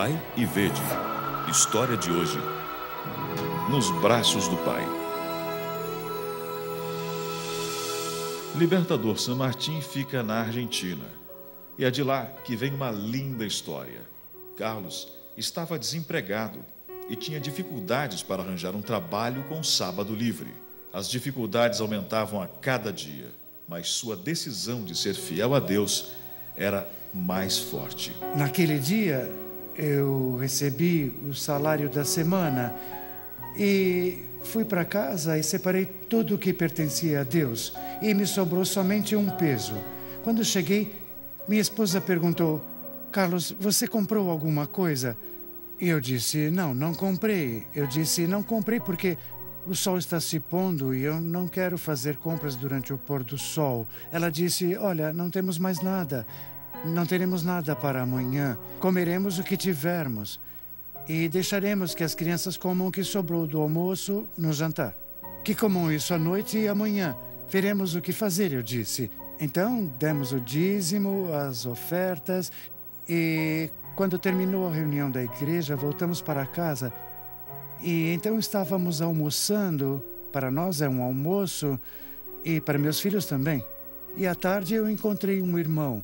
Vai e vede. História de hoje. Nos braços do Pai. Libertador San Martín fica na Argentina. E é de lá que vem uma linda história. Carlos estava desempregado e tinha dificuldades para arranjar um trabalho com sábado livre. As dificuldades aumentavam a cada dia, mas sua decisão de ser fiel a Deus era mais forte. Naquele dia, eu recebi o salário da semana e fui para casa e separei tudo o que pertencia a Deus e me sobrou somente um peso. Quando cheguei, minha esposa perguntou: Carlos, você comprou alguma coisa? E eu disse: não comprei. Eu disse: não comprei porque o sol está se pondo e eu não quero fazer compras durante o pôr do sol. Ela disse: olha, não temos mais nada. Não teremos nada para amanhã. Comeremos o que tivermos. E deixaremos que as crianças comam o que sobrou do almoço no jantar. Que comam isso à noite e amanhã. Veremos o que fazer, eu disse. Então, demos o dízimo, as ofertas e quando terminou a reunião da igreja, voltamos para casa. E então estávamos almoçando. Para nós é um almoço e para meus filhos também. E à tarde eu encontrei um irmão.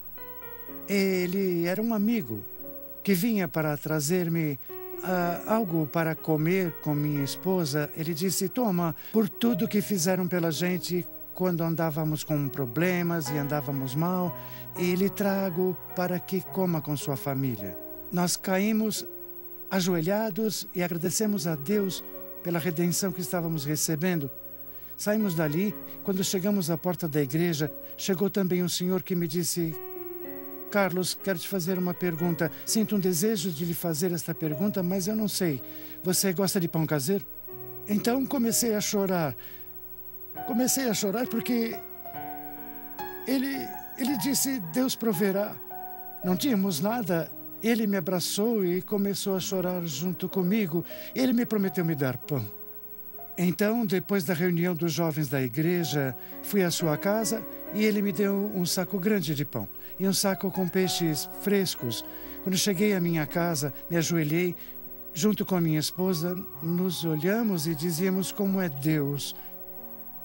Ele era um amigo que vinha para trazer-me algo para comer com minha esposa. Ele disse: toma, por tudo que fizeram pela gente quando andávamos com problemas e andávamos mal, e lhe trago para que coma com sua família. Nós caímos ajoelhados e agradecemos a Deus pela redenção que estávamos recebendo. Saímos dali. Quando chegamos à porta da igreja, chegou também um senhor que me disse: Carlos, quero te fazer uma pergunta. Sinto um desejo de lhe fazer esta pergunta, mas eu não sei. Você gosta de pão caseiro? Então comecei a chorar. Comecei a chorar porque ele disse: Deus proverá. Não tínhamos nada. Ele me abraçou e começou a chorar junto comigo. Ele me prometeu me dar pão. Então, depois da reunião dos jovens da igreja, fui à sua casa e ele me deu um saco grande de pão e um saco com peixes frescos. Quando cheguei à minha casa, me ajoelhei junto com a minha esposa, nos olhamos e dizíamos como é Deus.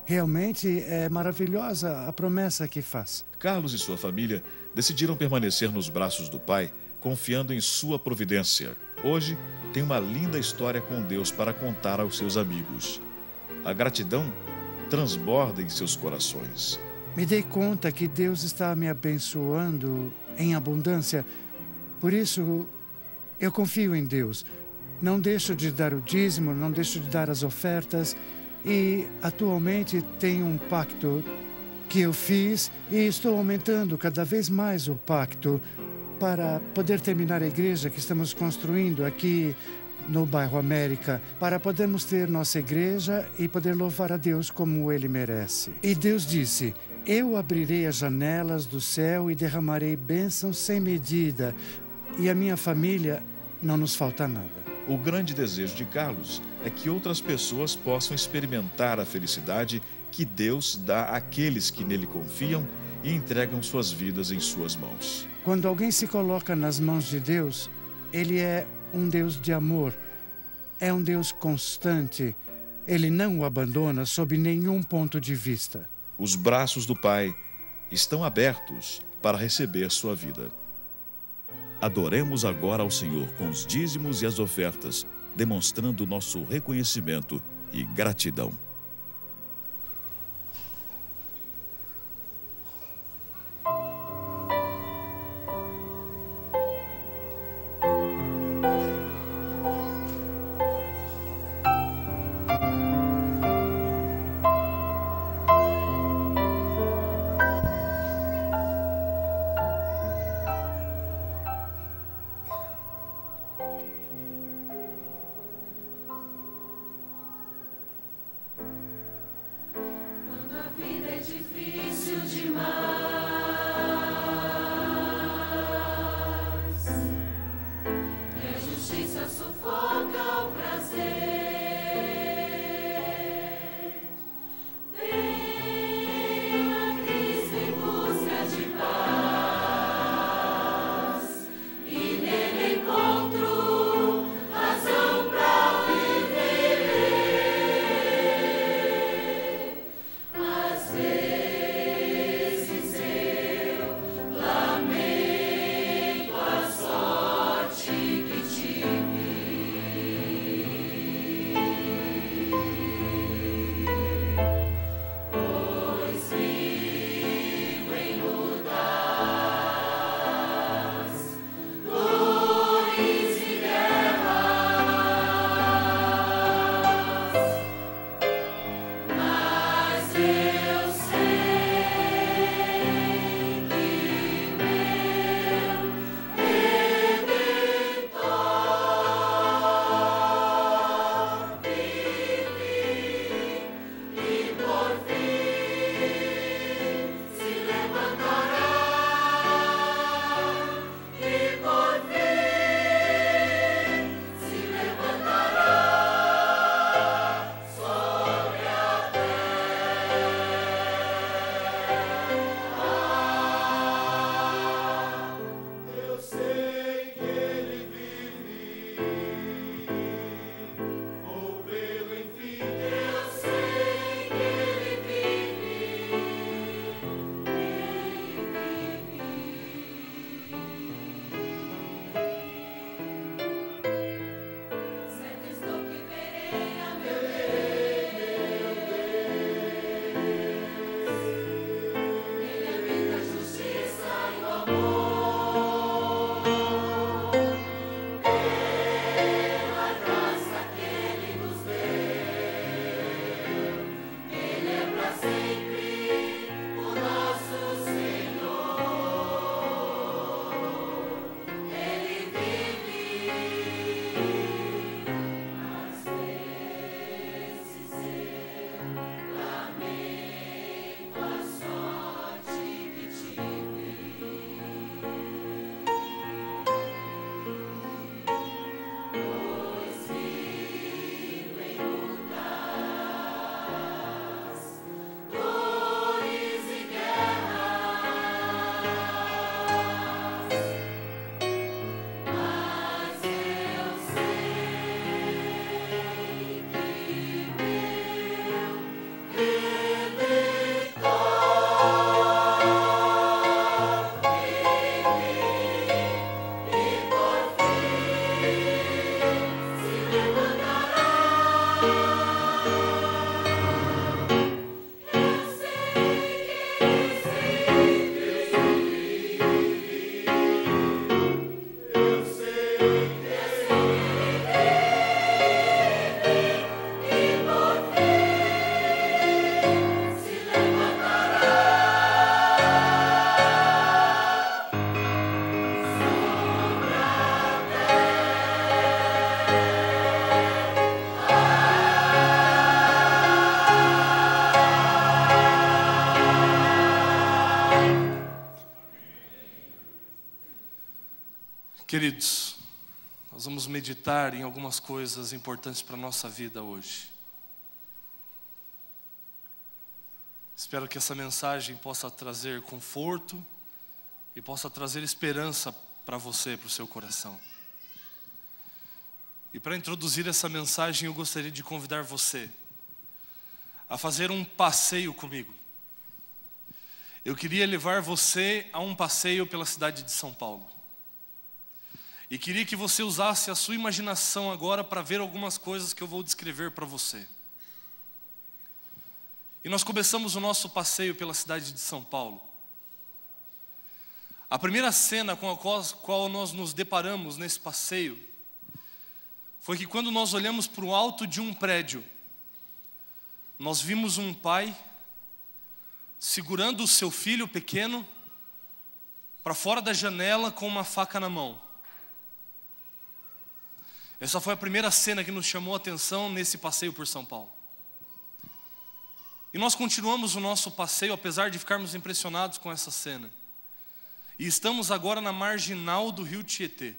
Realmente é maravilhosa a promessa que faz. Carlos e sua família decidiram permanecer nos braços do Pai, confiando em sua providência. Hoje, tem uma linda história com Deus para contar aos seus amigos. A gratidão transborda em seus corações. Me dei conta que Deus está me abençoando em abundância. Por isso, eu confio em Deus. Não deixo de dar o dízimo, não deixo de dar as ofertas. E, atualmente, tenho um pacto que eu fiz e estou aumentando cada vez mais o pacto para poder terminar a igreja que estamos construindo aqui no bairro América, para podermos ter nossa igreja e poder louvar a Deus como Ele merece. E Deus disse: eu abrirei as janelas do céu e derramarei bênçãos sem medida, e a minha família não nos falta nada. O grande desejo de Carlos é que outras pessoas possam experimentar a felicidade que Deus dá àqueles que nele confiam e entregam suas vidas em suas mãos. Quando alguém se coloca nas mãos de Deus, Ele é um Deus de amor, é um Deus constante. Ele não o abandona sob nenhum ponto de vista. Os braços do Pai estão abertos para receber sua vida. Adoremos agora ao Senhor com os dízimos e as ofertas, demonstrando nosso reconhecimento e gratidão. Queridos, nós vamos meditar em algumas coisas importantes para a nossa vida hoje. Espero que essa mensagem possa trazer conforto e possa trazer esperança para você, para o seu coração. E para introduzir essa mensagem, eu gostaria de convidar você a fazer um passeio comigo. Eu queria levar você a um passeio pela cidade de São Paulo. E queria que você usasse a sua imaginação agora para ver algumas coisas que eu vou descrever para você. E nós começamos o nosso passeio pela cidade de São Paulo. A primeira cena com a qual nós nos deparamos nesse passeio foi que quando nós olhamos para o alto de um prédio, nós vimos um pai segurando o seu filho pequeno para fora da janela com uma faca na mão. Essa foi a primeira cena que nos chamou a atenção nesse passeio por São Paulo. E nós continuamos o nosso passeio, apesar de ficarmos impressionados com essa cena. E estamos agora na marginal do rio Tietê.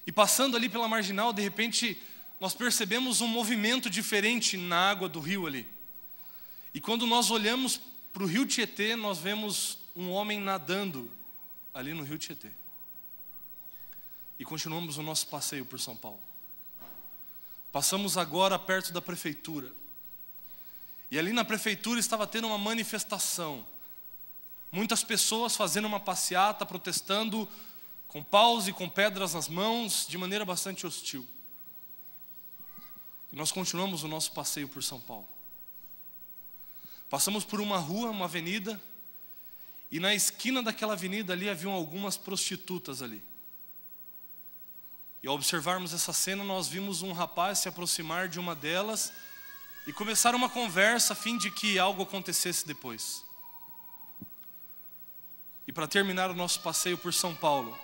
E passando ali pela marginal, de repente, nós percebemos um movimento diferente na água do rio ali. E quando nós olhamos para o rio Tietê, nós vemos um homem nadando ali no rio Tietê. E continuamos o nosso passeio por São Paulo. Passamos agora perto da prefeitura. E ali na prefeitura estava tendo uma manifestação. Muitas pessoas fazendo uma passeata, protestando com paus e com pedras nas mãos, de maneira bastante hostil. E nós continuamos o nosso passeio por São Paulo. Passamos por uma rua, uma avenida, e na esquina daquela avenida ali haviam algumas prostitutas ali. E ao observarmos essa cena, nós vimos um rapaz se aproximar de uma delas e começar uma conversa a fim de que algo acontecesse depois. E para terminar o nosso passeio por São Paulo,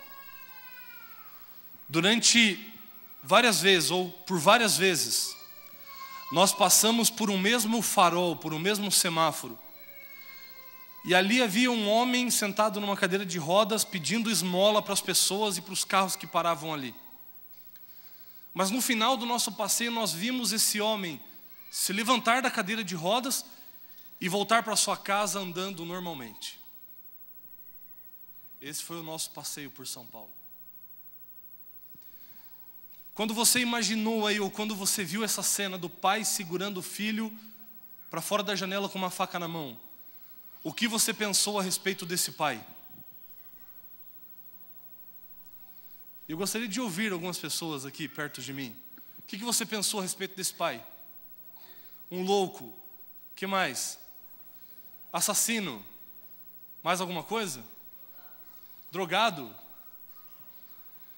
durante várias vezes, ou por várias vezes, nós passamos por um mesmo farol, por um mesmo semáforo. E ali havia um homem sentado numa cadeira de rodas pedindo esmola para as pessoas e para os carros que paravam ali. Mas no final do nosso passeio nós vimos esse homem se levantar da cadeira de rodas e voltar para sua casa andando normalmente. Esse foi o nosso passeio por São Paulo. Quando você imaginou aí, ou quando você viu essa cena do pai segurando o filho para fora da janela com uma faca na mão, o que você pensou a respeito desse pai? Eu gostaria de ouvir algumas pessoas aqui perto de mim. O que você pensou a respeito desse pai? Um louco. O que mais? Assassino. Mais alguma coisa? Drogado.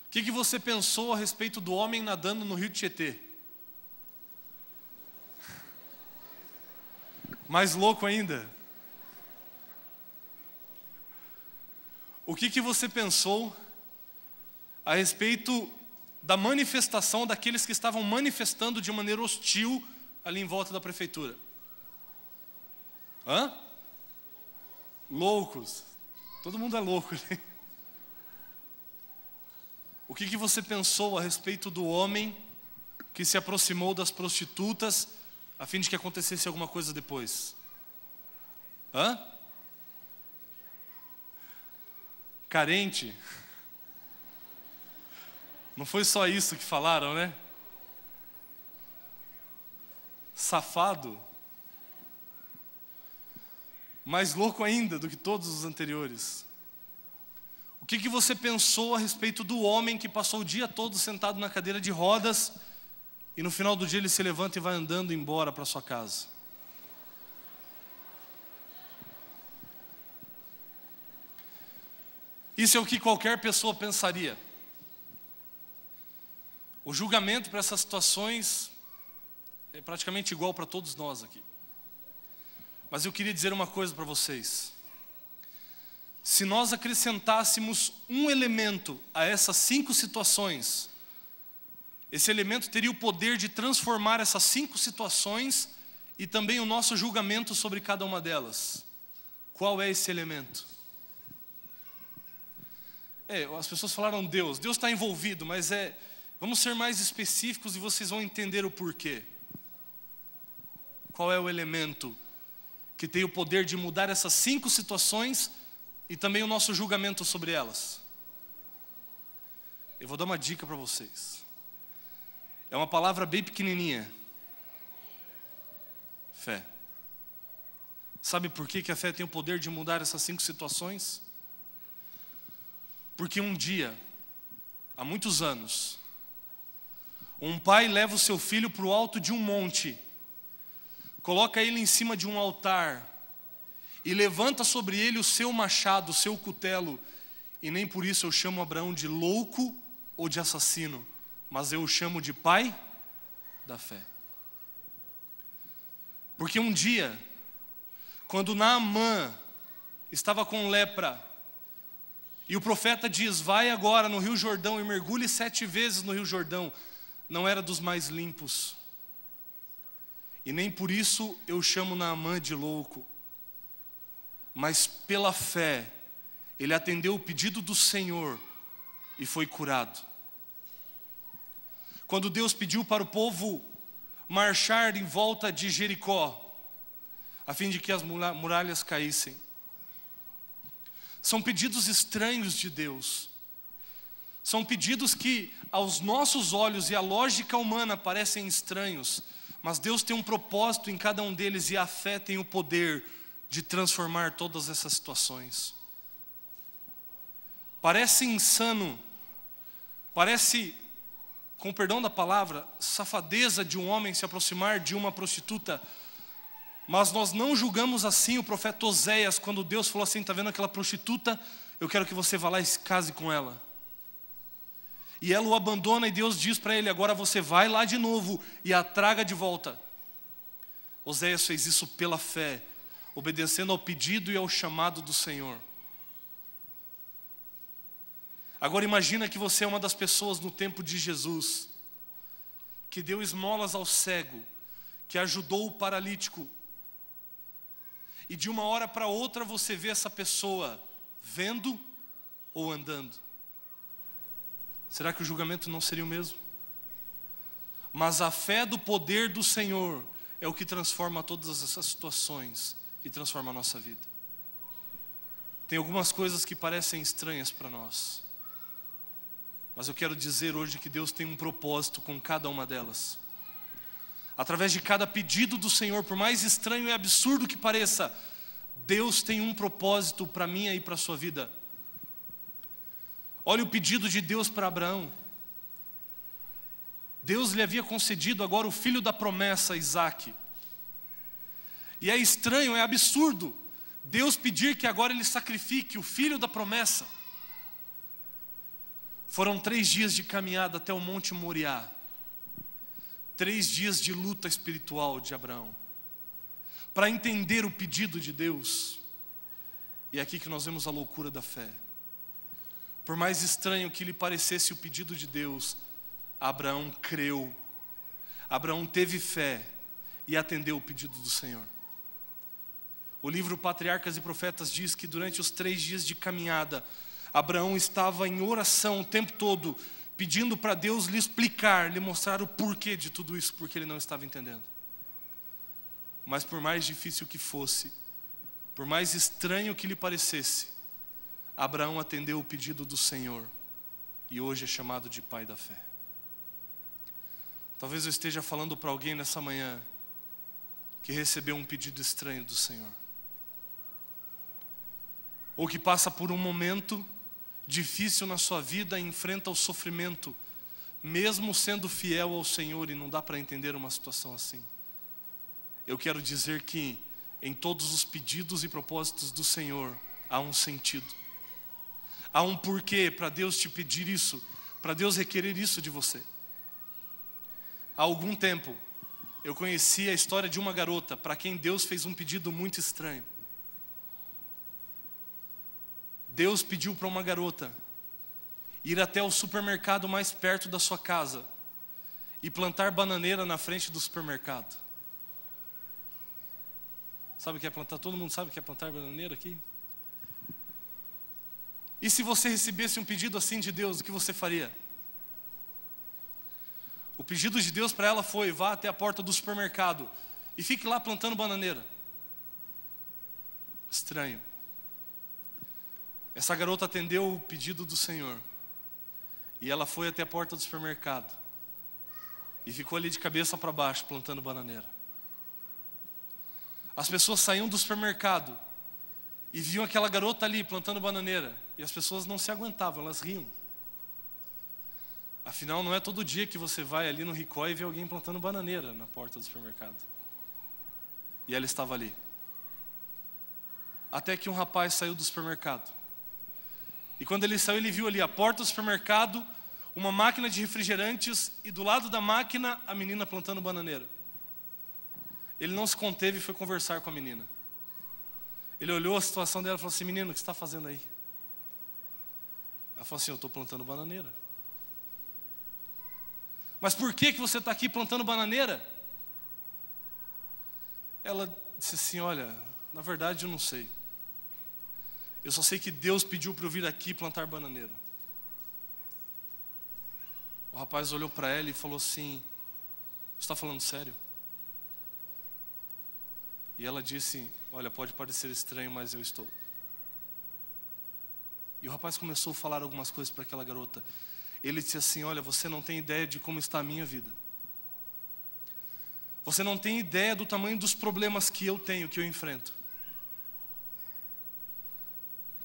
O que você pensou a respeito do homem nadando no rio Tietê? Mais louco ainda. O que você pensou a respeito da manifestação daqueles que estavam manifestando de maneira hostil ali em volta da prefeitura? Hã? Loucos. Todo mundo é louco ali. O que você pensou a respeito do homem que se aproximou das prostitutas a fim de que acontecesse alguma coisa depois? Hã? Carente. Não foi só isso que falaram, né? Safado. Mais louco ainda do que todos os anteriores. O que você pensou a respeito do homem que passou o dia todo sentado na cadeira de rodas e no final do dia ele se levanta e vai andando embora para sua casa? Isso é o que qualquer pessoa pensaria. O julgamento para essas situações é praticamente igual para todos nós aqui. Mas eu queria dizer uma coisa para vocês. Se nós acrescentássemos um elemento a essas 5 situações, esse elemento teria o poder de transformar essas 5 situações e também o nosso julgamento sobre cada uma delas. Qual é esse elemento? As pessoas falaram Deus está envolvido, mas vamos ser mais específicos e vocês vão entender o porquê. Qual é o elemento que tem o poder de mudar essas 5 situações e também o nosso julgamento sobre elas? Eu vou dar uma dica para vocês. É uma palavra bem pequenininha. Fé. Sabe por que a fé tem o poder de mudar essas 5 situações? Porque um dia, há muitos anos, um pai leva o seu filho para o alto de um monte, coloca ele em cima de um altar e levanta sobre ele o seu machado, o seu cutelo, e nem por isso eu chamo Abraão de louco ou de assassino, mas eu o chamo de pai da fé. Porque um dia, quando Naamã estava com lepra, e o profeta diz, vai agora no Rio Jordão e mergulhe 7 vezes no Rio Jordão, não era dos mais limpos. E nem por isso eu chamo Naamã de louco. Mas pela fé, ele atendeu o pedido do Senhor e foi curado. Quando Deus pediu para o povo marchar em volta de Jericó, a fim de que as muralhas caíssem. São pedidos estranhos de Deus. São pedidos que aos nossos olhos e à lógica humana parecem estranhos, mas Deus tem um propósito em cada um deles e a fé tem o poder de transformar todas essas situações. Parece insano, parece, com o perdão da palavra, safadeza de um homem se aproximar de uma prostituta, mas nós não julgamos assim o profeta Oséias, quando Deus falou assim, está vendo aquela prostituta? Eu quero que você vá lá e se case com ela. E ela o abandona e Deus diz para ele, agora você vai lá de novo e a traga de volta. Oséias fez isso pela fé, obedecendo ao pedido e ao chamado do Senhor. Agora imagina que você é uma das pessoas no tempo de Jesus, que deu esmolas ao cego, que ajudou o paralítico, e de uma hora para outra você vê essa pessoa vendo ou andando. Será que o julgamento não seria o mesmo? Mas a fé do poder do Senhor é o que transforma todas essas situações e transforma a nossa vida. Tem algumas coisas que parecem estranhas para nós, mas eu quero dizer hoje que Deus tem um propósito com cada uma delas. Através de cada pedido do Senhor, por mais estranho e absurdo que pareça, Deus tem um propósito para mim e para a sua vida. Olha o pedido de Deus para Abraão. Deus lhe havia concedido agora o filho da promessa, Isaque. E é estranho, é absurdo, Deus pedir que agora ele sacrifique o filho da promessa. Foram 3 dias de caminhada até o Monte Moriá. 3 dias de luta espiritual de Abraão, para entender o pedido de Deus. E é aqui que nós vemos a loucura da fé. Por mais estranho que lhe parecesse o pedido de Deus, Abraão creu. Abraão teve fé e atendeu o pedido do Senhor. O livro Patriarcas e Profetas diz que durante os 3 dias de caminhada, Abraão estava em oração o tempo todo, pedindo para Deus lhe explicar, lhe mostrar o porquê de tudo isso, porque ele não estava entendendo. Mas por mais difícil que fosse, por mais estranho que lhe parecesse, Abraão atendeu o pedido do Senhor e hoje é chamado de pai da fé. Talvez eu esteja falando para alguém nessa manhã que recebeu um pedido estranho do Senhor, ou que passa por um momento difícil na sua vida e enfrenta o sofrimento, mesmo sendo fiel ao Senhor, e não dá para entender uma situação assim. Eu quero dizer que em todos os pedidos e propósitos do Senhor há um sentido. Há um porquê para Deus te pedir isso, para Deus requerer isso de você. Há algum tempo, eu conheci a história de uma garota para quem Deus fez um pedido muito estranho. Deus pediu para uma garota ir até o supermercado mais perto da sua casa e plantar bananeira na frente do supermercado. Sabe o que é plantar? Todo mundo sabe o que é plantar bananeira aqui? E se você recebesse um pedido assim de Deus, o que você faria? O pedido de Deus para ela foi: vá até a porta do supermercado e fique lá plantando bananeira. Estranho. Essa garota atendeu o pedido do Senhor. E ela foi até a porta do supermercado. E ficou ali de cabeça para baixo, plantando bananeira. As pessoas saíam do supermercado e viam aquela garota ali, plantando bananeira. E as pessoas não se aguentavam, elas riam. Afinal, não é todo dia que você vai ali no Ricó e vê alguém plantando bananeira na porta do supermercado. E ela estava ali. Até que um rapaz saiu do supermercado. E quando ele saiu, ele viu ali a porta do supermercado, uma máquina de refrigerantes e do lado da máquina a menina plantando bananeira. Ele não se conteve e foi conversar com a menina. Ele olhou a situação dela e falou assim: menino, o que você está fazendo aí? Ela falou assim: eu estou plantando bananeira. Mas por que você está aqui plantando bananeira? Ela disse assim: olha, na verdade eu não sei. Eu só sei que Deus pediu para eu vir aqui plantar bananeira. O rapaz olhou para ela e falou assim: você está falando sério? E ela disse: olha, pode parecer estranho, mas eu estou. E o rapaz começou a falar algumas coisas para aquela garota. Ele disse assim: olha, você não tem ideia de como está a minha vida. Você não tem ideia do tamanho dos problemas que eu tenho, que eu enfrento.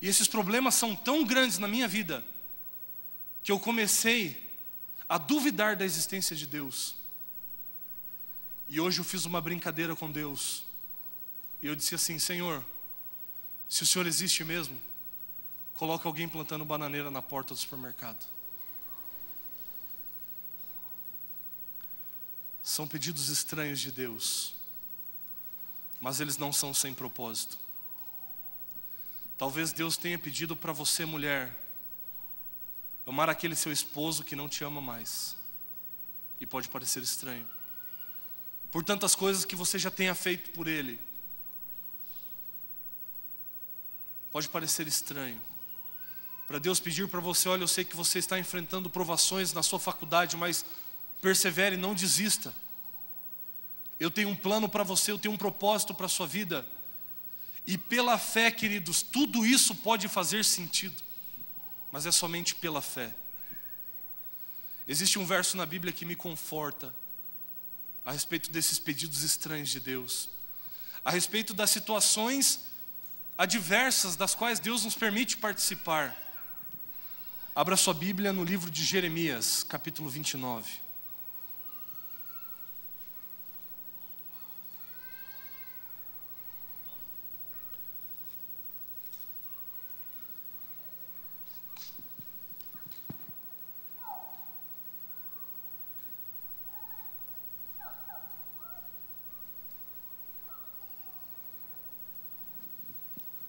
E esses problemas são tão grandes na minha vida que eu comecei a duvidar da existência de Deus. E hoje eu fiz uma brincadeira com Deus. E eu disse assim: Senhor, se o Senhor existe mesmo, coloca alguém plantando bananeira na porta do supermercado. São pedidos estranhos de Deus, mas eles não são sem propósito. Talvez Deus tenha pedido para você, mulher, amar aquele seu esposo que não te ama mais. E pode parecer estranho, por tantas coisas que você já tenha feito por ele. Pode parecer estranho para Deus pedir para você: olha, eu sei que você está enfrentando provações na sua faculdade, mas persevere, não desista. Eu tenho um plano para você, eu tenho um propósito para a sua vida. E pela fé, queridos, tudo isso pode fazer sentido, mas é somente pela fé. Existe um verso na Bíblia que me conforta a respeito desses pedidos estranhos de Deus, a respeito das situações adversas das quais Deus nos permite participar. Abra sua Bíblia no livro de Jeremias, capítulo 29.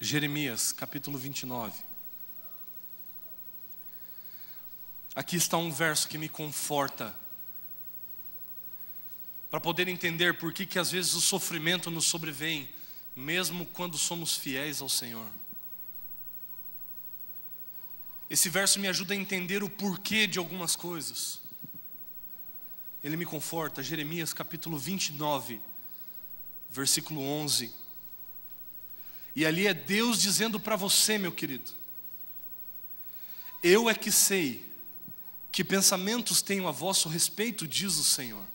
Jeremias, capítulo 29. Aqui está um verso que me conforta, para poder entender por que às vezes o sofrimento nos sobrevém, mesmo quando somos fiéis ao Senhor. Esse verso me ajuda a entender o porquê de algumas coisas. Ele me conforta. Jeremias, capítulo 29, versículo 11. E ali é Deus dizendo para você, meu querido: eu é que sei que pensamentos tenho a vosso respeito, diz o Senhor.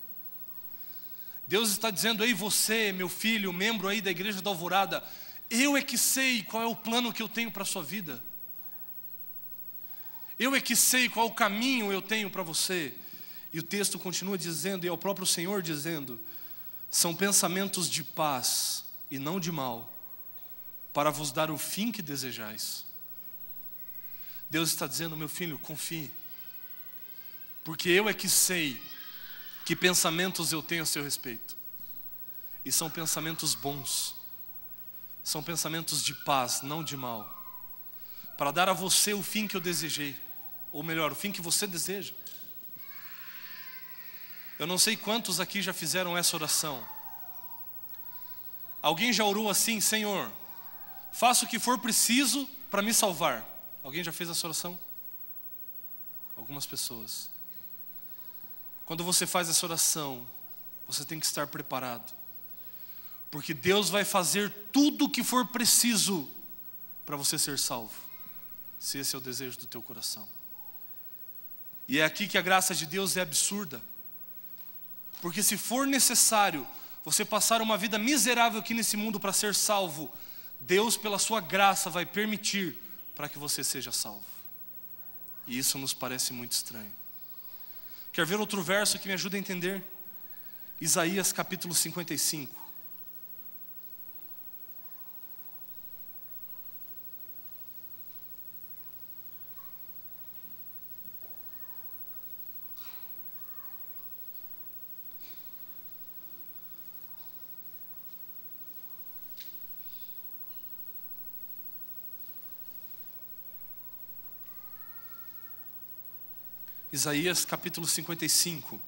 Deus está dizendo: ei, você, meu filho, membro aí da igreja da Alvorada, eu é que sei qual é o plano que eu tenho para a sua vida. Eu é que sei qual o caminho eu tenho para você. E o texto continua dizendo, e é o próprio Senhor dizendo: são pensamentos de paz e não de mal, para vos dar o fim que desejais. Deus está dizendo: meu filho, confie, porque eu é que sei que pensamentos eu tenho a seu respeito, e são pensamentos bons, são pensamentos de paz, não de mal, para dar a você o fim que eu desejei, ou melhor, o fim que você deseja. Eu não sei quantos aqui já fizeram essa oração. Alguém já orou assim: Senhor, faça o que for preciso para me salvar. Alguém já fez essa oração? Algumas pessoas. Quando você faz essa oração, você tem que estar preparado. Porque Deus vai fazer tudo o que for preciso para você ser salvo. Se esse é o desejo do teu coração. E é aqui que a graça de Deus é absurda. Porque se for necessário você passar uma vida miserável aqui nesse mundo para ser salvo, Deus, pela sua graça, vai permitir para que você seja salvo. E isso nos parece muito estranho. Quer ver outro verso que me ajuda a entender? Isaías capítulo 55. Isaías capítulo 55,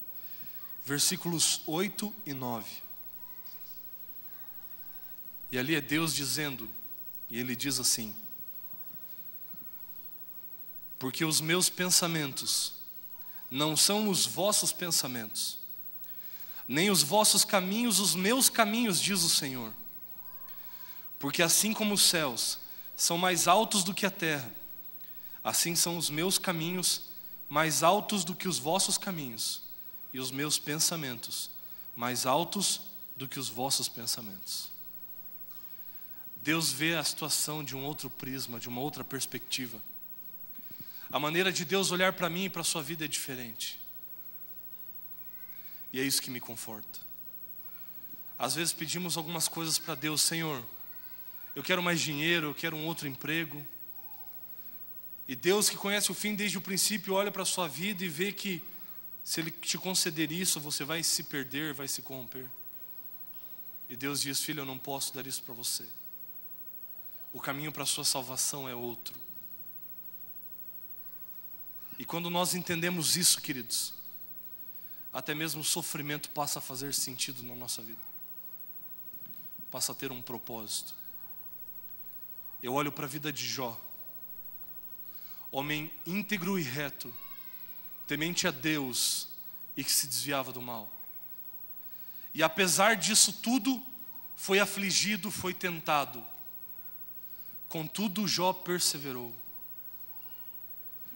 versículos 8 e 9. E ali é Deus dizendo, e Ele diz assim: porque os meus pensamentos não são os vossos pensamentos, nem os vossos caminhos os meus caminhos, diz o Senhor. Porque assim como os céus são mais altos do que a terra, assim são os meus caminhos mais altos do que os vossos caminhos, e os meus pensamentos mais altos do que os vossos pensamentos. Deus vê a situação de um outro prisma, de uma outra perspectiva. A maneira de Deus olhar para mim e para a sua vida é diferente. E é isso que me conforta. Às vezes pedimos algumas coisas para Deus: Senhor, eu quero mais dinheiro, eu quero um outro emprego. E Deus, que conhece o fim desde o princípio, olha para a sua vida e vê que se Ele te conceder isso, você vai se perder, vai se corromper. E Deus diz: filho, eu não posso dar isso para você. O caminho para a sua salvação é outro. E quando nós entendemos isso, queridos, até mesmo o sofrimento passa a fazer sentido na nossa vida. Passa a ter um propósito. Eu olho para a vida de Jó, homem íntegro e reto, temente a Deus e que se desviava do mal. E apesar disso tudo, foi afligido, foi tentado. Contudo, Jó perseverou.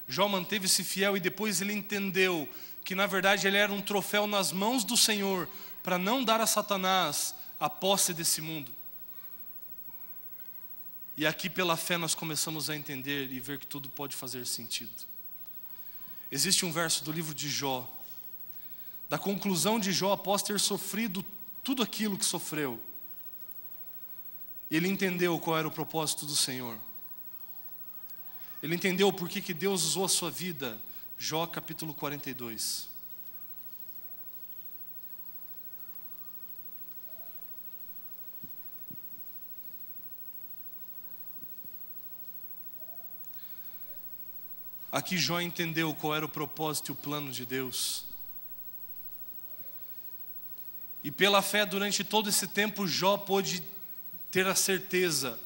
Jó manteve-se fiel e depois ele entendeu que na verdade ele era um troféu nas mãos do Senhor para não dar a Satanás a posse desse mundo. E aqui pela fé nós começamos a entender e ver que tudo pode fazer sentido. Existe um verso do livro de Jó, da conclusão de Jó após ter sofrido tudo aquilo que sofreu. Ele entendeu qual era o propósito do Senhor. Ele entendeu por que Deus usou a sua vida. Jó capítulo 42. Aqui Jó entendeu qual era o propósito e o plano de Deus. E pela fé, durante todo esse tempo, Jó pôde ter a certeza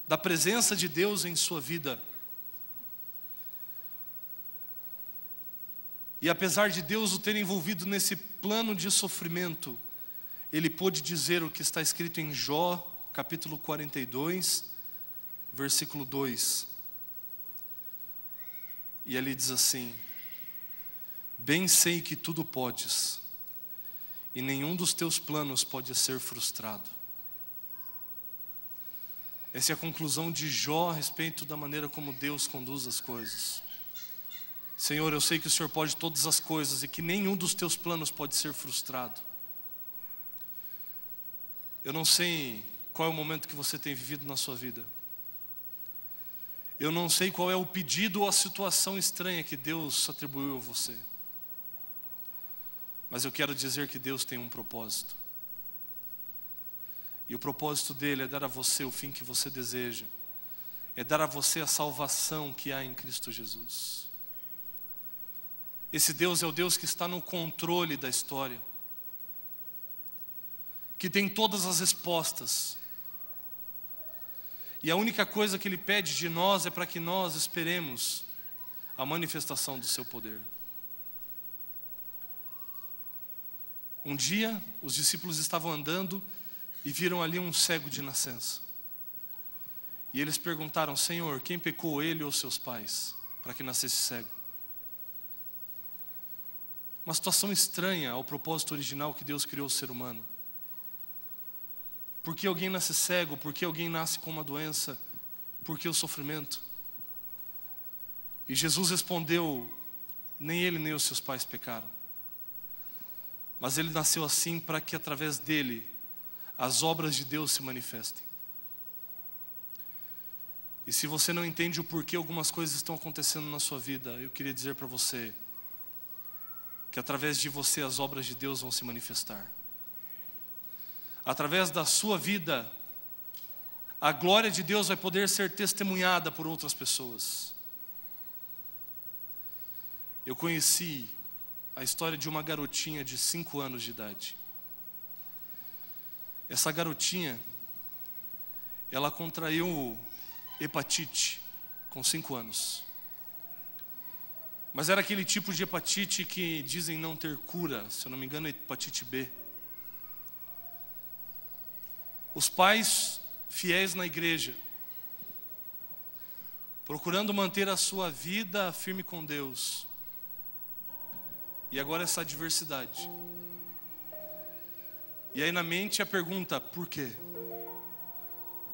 da presença de Deus em sua vida. E apesar de Deus o ter envolvido nesse plano de sofrimento, ele pôde dizer o que está escrito em Jó, capítulo 42, versículo 2. E ele diz assim: bem sei que tudo podes, e nenhum dos teus planos pode ser frustrado. Essa é a conclusão de Jó a respeito da maneira como Deus conduz as coisas. Senhor, eu sei que o Senhor pode todas as coisas e que nenhum dos teus planos pode ser frustrado. Eu não sei qual é o momento que você tem vivido na sua vida. Eu não sei qual é o pedido ou a situação estranha que Deus atribuiu a você. Mas eu quero dizer que Deus tem um propósito. E o propósito dele é dar a você o fim que você deseja. É dar a você a salvação que há em Cristo Jesus. Esse Deus é o Deus que está no controle da história, que tem todas as respostas. E a única coisa que Ele pede de nós é para que nós esperemos a manifestação do seu poder. Um dia, os discípulos estavam andando e viram ali um cego de nascença. E eles perguntaram: Senhor, quem pecou, ele ou seus pais, para que nascesse cego? Uma situação estranha ao propósito original que Deus criou o ser humano. Por que alguém nasce cego? Por que alguém nasce com uma doença? Por que o sofrimento? E Jesus respondeu: nem ele nem os seus pais pecaram. Mas ele nasceu assim para que através dele as obras de Deus se manifestem. E se você não entende o porquê algumas coisas estão acontecendo na sua vida, eu queria dizer para você que através de você as obras de Deus vão se manifestar. Através da sua vida, a glória de Deus vai poder ser testemunhada por outras pessoas. Eu conheci a história de uma garotinha de 5 anos de idade. Essa garotinha, ela contraiu hepatite com 5 anos. Mas era aquele tipo de hepatite que dizem não ter cura, se eu não me engano, hepatite B. Os pais fiéis na igreja, procurando manter a sua vida firme com Deus. E agora essa adversidade. E aí na mente a pergunta: por quê?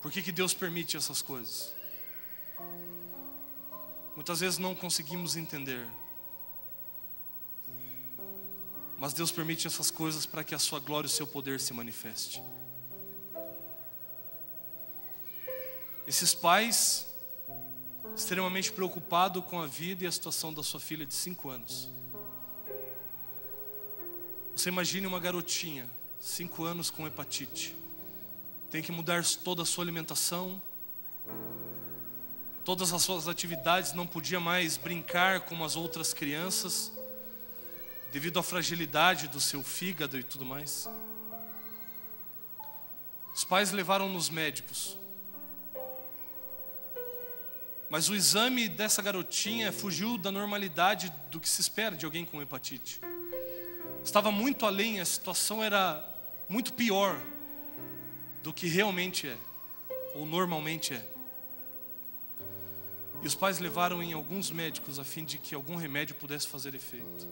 Por que Deus permite essas coisas? Muitas vezes não conseguimos entender. Mas Deus permite essas coisas para que a sua glória e o seu poder se manifeste. Esses pais, extremamente preocupados com a vida e a situação da sua filha de 5 anos. Você imagine uma garotinha, 5 anos com hepatite. Tem que mudar toda a sua alimentação, todas as suas atividades, não podia mais brincar como as outras crianças, devido à fragilidade do seu fígado e tudo mais. Os pais levaram nos médicos. Mas o exame dessa garotinha fugiu da normalidade do que se espera de alguém com hepatite. Estava muito além, a situação era muito pior do que realmente é, ou normalmente é. E os pais levaram em alguns médicos a fim de que algum remédio pudesse fazer efeito.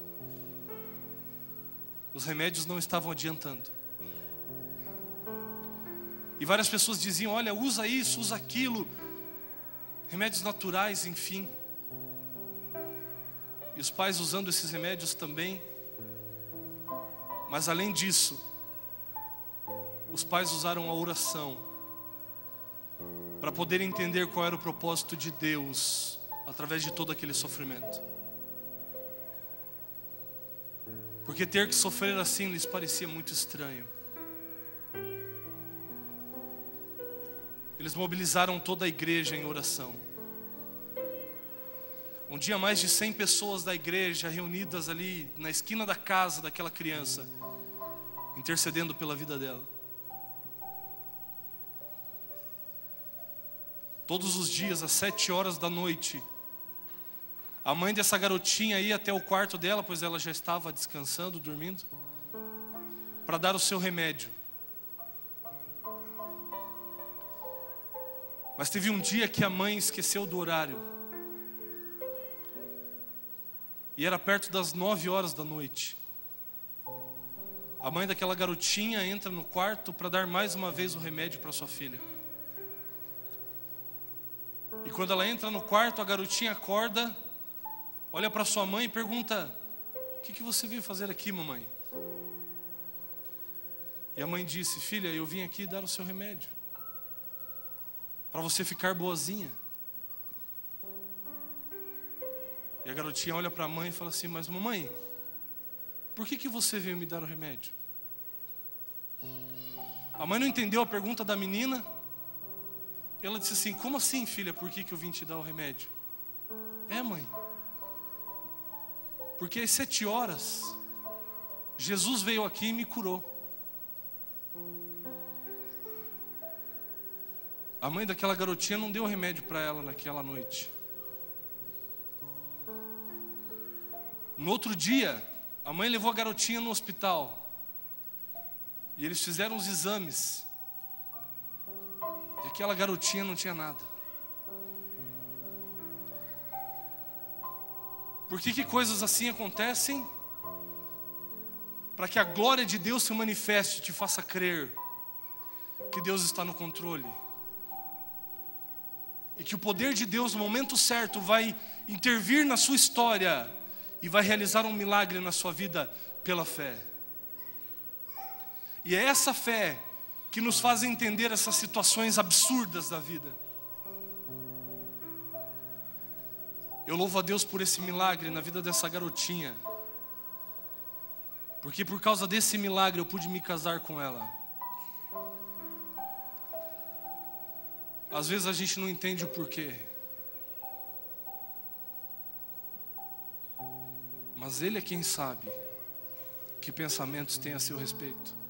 Os remédios não estavam adiantando. E várias pessoas diziam: olha, usa isso, usa aquilo. Remédios naturais, enfim. E os pais usando esses remédios também. Mas além disso, os pais usaram a oração para poder entender qual era o propósito de Deus através de todo aquele sofrimento. Porque ter que sofrer assim lhes parecia muito estranho. Eles mobilizaram toda a igreja em oração. Um dia mais de 100 pessoas da igreja reunidas ali na esquina da casa daquela criança, intercedendo pela vida dela. Todos os dias, às 7 horas da noite, a mãe dessa garotinha ia até o quarto dela, pois ela já estava descansando, dormindo, para dar o seu remédio. Mas teve um dia que a mãe esqueceu do horário. E era perto das 9 horas da noite. A mãe daquela garotinha entra no quarto para dar mais uma vez o remédio para sua filha. E quando ela entra no quarto, a garotinha acorda, olha para sua mãe e pergunta: o que você veio fazer aqui, mamãe? E a mãe disse: filha, eu vim aqui dar o seu remédio, para você ficar boazinha. E a garotinha olha para a mãe e fala assim: mas mamãe, por que você veio me dar o remédio? A mãe não entendeu a pergunta da menina. Ela disse assim: como assim, filha, por que eu vim te dar o remédio? É, mãe, porque às 7 horas Jesus veio aqui e me curou. A mãe daquela garotinha não deu remédio para ela naquela noite. No outro dia, a mãe levou a garotinha no hospital. E eles fizeram os exames. E aquela garotinha não tinha nada. Por que coisas assim acontecem? Para que a glória de Deus se manifeste e te faça crer que Deus está no controle. E que o poder de Deus no momento certo vai intervir na sua história e vai realizar um milagre na sua vida pela fé. E é essa fé que nos faz entender essas situações absurdas da vida. Eu louvo a Deus por esse milagre na vida dessa garotinha. Porque por causa desse milagre eu pude me casar com ela. Às vezes a gente não entende o porquê. Mas Ele é quem sabe que pensamentos tem a seu respeito.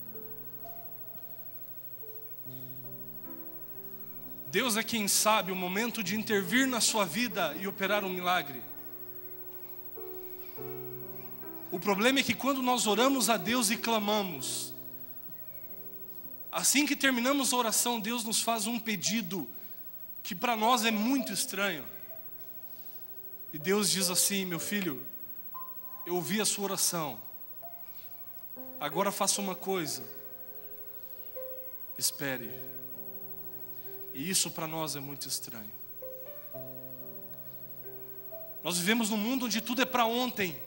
Deus é quem sabe o momento de intervir na sua vida e operar um milagre. O problema é que quando nós oramos a Deus e clamamos, assim que terminamos a oração, Deus nos faz um pedido que para nós é muito estranho. E Deus diz assim: meu filho, eu ouvi a sua oração, agora faça uma coisa, espere. E isso para nós é muito estranho. Nós vivemos num mundo onde tudo é para ontem.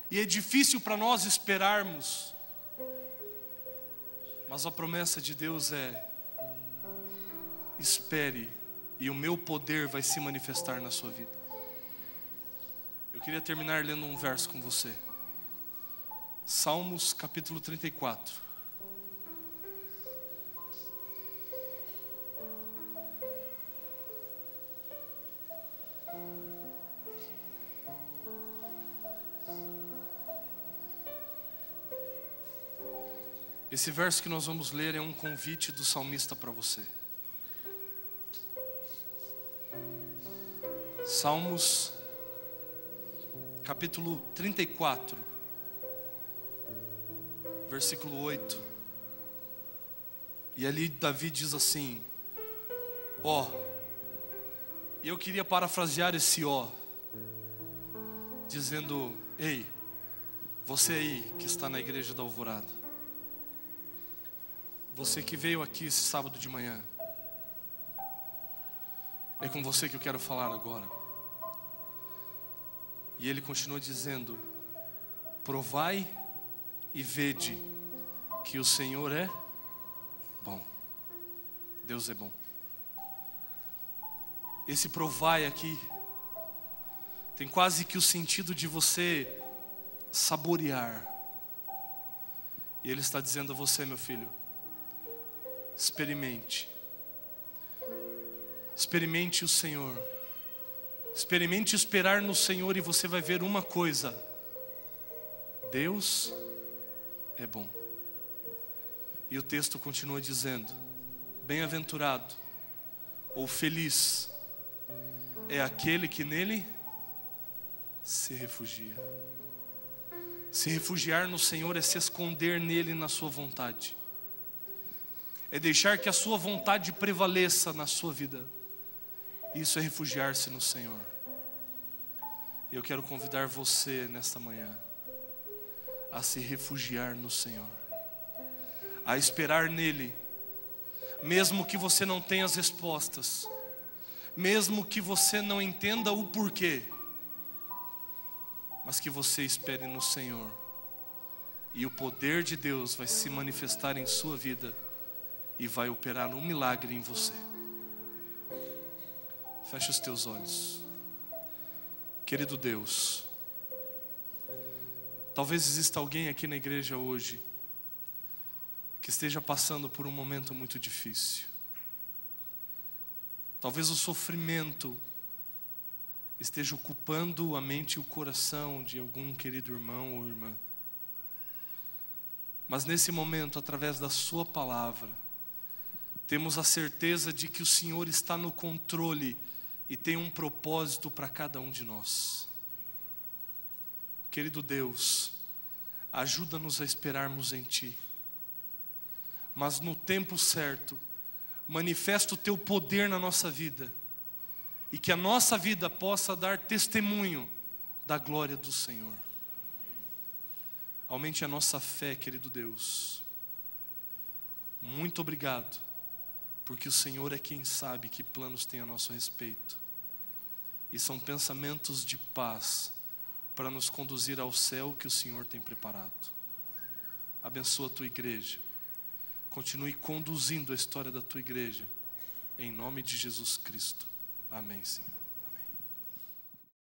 E é difícil para nós esperarmos. Mas a promessa de Deus é: espere e o meu poder vai se manifestar na sua vida. Eu queria terminar lendo um verso com você. Salmos capítulo 34. Esse verso que nós vamos ler é um convite do salmista para você. Salmos, capítulo 34, versículo 8. E ali Davi diz assim: ó, e eu queria parafrasear esse ó, dizendo: ei, você aí que está na igreja da Alvorada, você que veio aqui esse sábado de manhã, é com você que eu quero falar agora. E ele continua dizendo: provai e vede que o Senhor é bom. Deus é bom. Esse provai aqui tem quase que o sentido de você saborear. E ele está dizendo a você, meu filho, experimente. Experimente o Senhor. Experimente esperar no Senhor e você vai ver uma coisa: Deus é bom. E o texto continua dizendo: bem-aventurado ou feliz é aquele que nele se refugia. Se refugiar no Senhor é se esconder nele, na sua vontade. É deixar que a sua vontade prevaleça na sua vida. Isso é refugiar-se no Senhor. E eu quero convidar você nesta manhã a se refugiar no Senhor, a esperar nele, mesmo que você não tenha as respostas, mesmo que você não entenda o porquê, mas que você espere no Senhor, e o poder de Deus vai se manifestar em sua vida e vai operar um milagre em você. Feche os teus olhos. Querido Deus, talvez exista alguém aqui na igreja hoje que esteja passando por um momento muito difícil. Talvez o sofrimento esteja ocupando a mente e o coração de algum querido irmão ou irmã. Mas nesse momento, através da sua palavra, temos a certeza de que o Senhor está no controle e tem um propósito para cada um de nós. Querido Deus, ajuda-nos a esperarmos em Ti, mas no tempo certo, manifesta o Teu poder na nossa vida, e que a nossa vida possa dar testemunho da glória do Senhor. Aumente a nossa fé, querido Deus. Muito obrigado, porque o Senhor é quem sabe que planos tem a nosso respeito, e são pensamentos de paz para nos conduzir ao céu que o Senhor tem preparado. Abençoa a Tua igreja, continue conduzindo a história da Tua igreja, em nome de Jesus Cristo. Amém, Senhor.